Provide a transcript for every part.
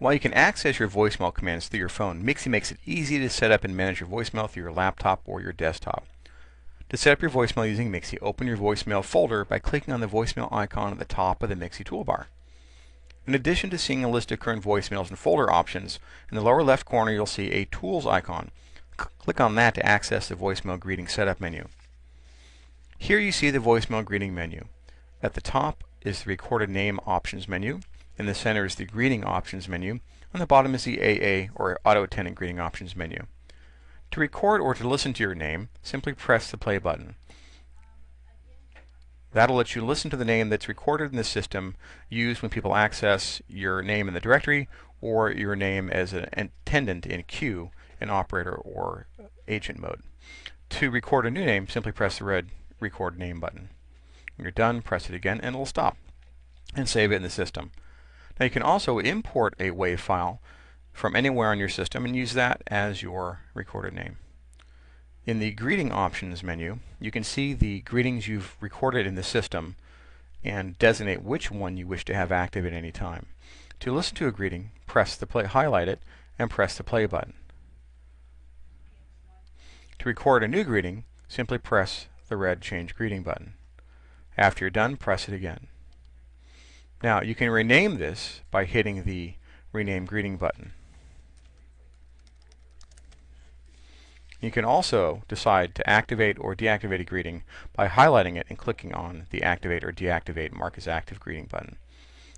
While you can access your voicemail commands through your phone, MXIE makes it easy to set up and manage your voicemail through your laptop or your desktop. To set up your voicemail using MXIE, open your voicemail folder by clicking on the voicemail icon at the top of the MXIE toolbar. In addition to seeing a list of current voicemails and folder options, in the lower left corner you'll see a Tools icon. Click on that to access the voicemail greeting setup menu. Here you see the voicemail greeting menu. At the top is the recorded name options menu. In the center is the greeting options menu. On the bottom is the AA or auto attendant greeting options menu. To record or to listen to your name, simply press the play button. That'll let you listen to the name that's recorded in the system used when people access your name in the directory or your name as an attendant in queue in operator or agent mode. To record a new name, simply press the red record name button. When you're done, press it again and it'll stop and save it in the system. Now you can also import a WAV file from anywhere on your system and use that as your recorded name. In the greeting options menu, you can see the greetings you've recorded in the system and designate which one you wish to have active at any time. To listen to a greeting, highlight it and press the play button. To record a new greeting, simply press the red Change Greeting button. After you're done, press it again. Now you can rename this by hitting the Rename Greeting button. You can also decide to activate or deactivate a greeting by highlighting it and clicking on the Activate or Deactivate Mark as Active Greeting button.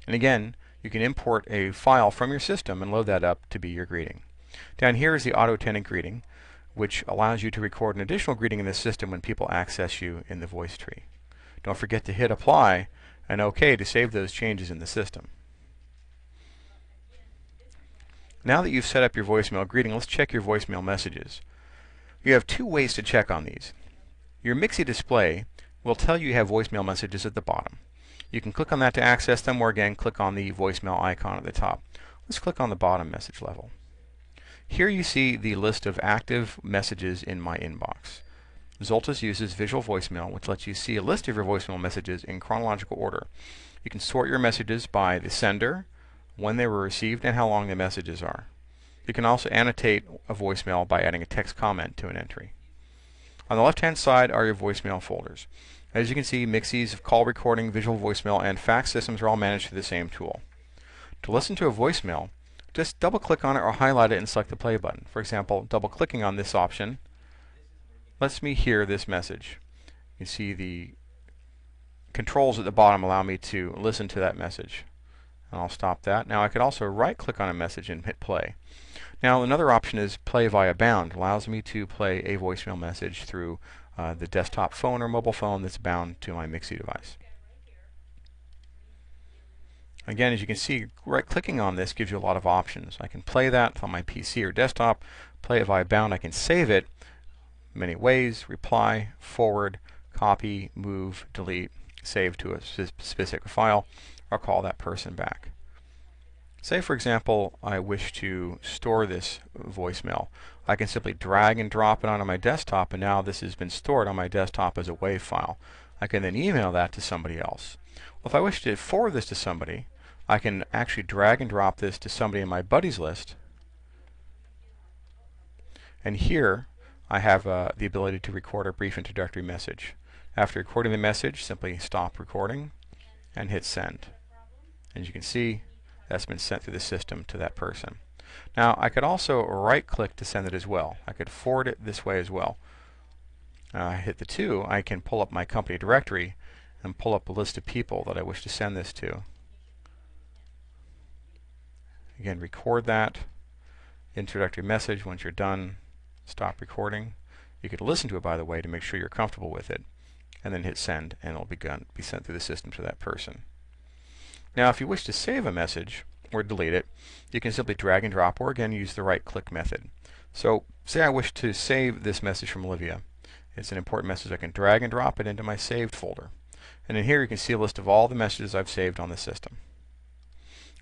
And again, you can import a file from your system and load that up to be your greeting. Down here is the auto attendant greeting, which allows you to record an additional greeting in the system when people access you in the voice tree. Don't forget to hit Apply and OK to save those changes in the system. Now that you've set up your voicemail greeting, let's check your voicemail messages. You have two ways to check on these. Your MXIE display will tell you have voicemail messages at the bottom. You can click on that to access them, or again click on the voicemail icon at the top. Let's click on the bottom message level. Here you see the list of active messages in my inbox. Zoltus uses visual voicemail, which lets you see a list of your voicemail messages in chronological order. You can sort your messages by the sender, when they were received, and how long the messages are. You can also annotate a voicemail by adding a text comment to an entry. On the left-hand side are your voicemail folders. As you can see, MXIE's call recording, visual voicemail, and fax systems are all managed through the same tool. To listen to a voicemail, just double-click on it or highlight it and select the play button. For example, double-clicking on this option lets me hear this message. You see the controls at the bottom allow me to listen to that message. And I'll stop that. Now I could also right-click on a message and hit play. Now another option is play via bound. It allows me to play a voicemail message through the desktop phone or mobile phone that's bound to my MXIE device. Again, as you can see, right-clicking on this gives you a lot of options. I can play that on my PC or desktop, play it via bound. I can save it many ways: reply, forward, copy, move, delete, save to a specific file, or call that person back. Say, for example, I wish to store this voicemail. I can simply drag and drop it onto my desktop, and now this has been stored on my desktop as a WAV file. I can then email that to somebody else. Well, if I wish to forward this to somebody, I can actually drag and drop this to somebody in my buddies list. And here I have the ability to record a brief introductory message. After recording the message, simply stop recording and hit send. As you can see, that's been sent through the system to that person. Now I could also right-click to send it as well. I could forward it this way as well. Hit the 2, I can pull up my company directory and pull up a list of people that I wish to send this to. Again, record that introductory message. Once you're done, stop recording. You could listen to it, by the way, to make sure you're comfortable with it, and then hit send, and it'll be sent through the system to that person. Now if you wish to save a message or delete it, you can simply drag and drop, or again use the right-click method. So say I wish to save this message from Olivia. It's an important message. I can drag and drop it into my saved folder. And in here you can see a list of all the messages I've saved on the system.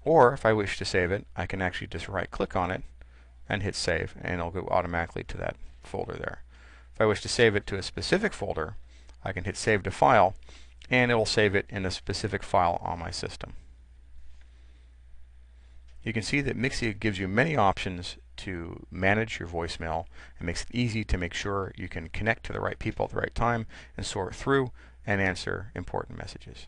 Or if I wish to save it, I can actually just right-click on it and hit save, and it'll go automatically to that folder there. If I wish to save it to a specific folder, I can hit save to file, and it will save it in a specific file on my system. You can see that MXIE gives you many options to manage your voicemail and makes it easy to make sure you can connect to the right people at the right time and sort through and answer important messages.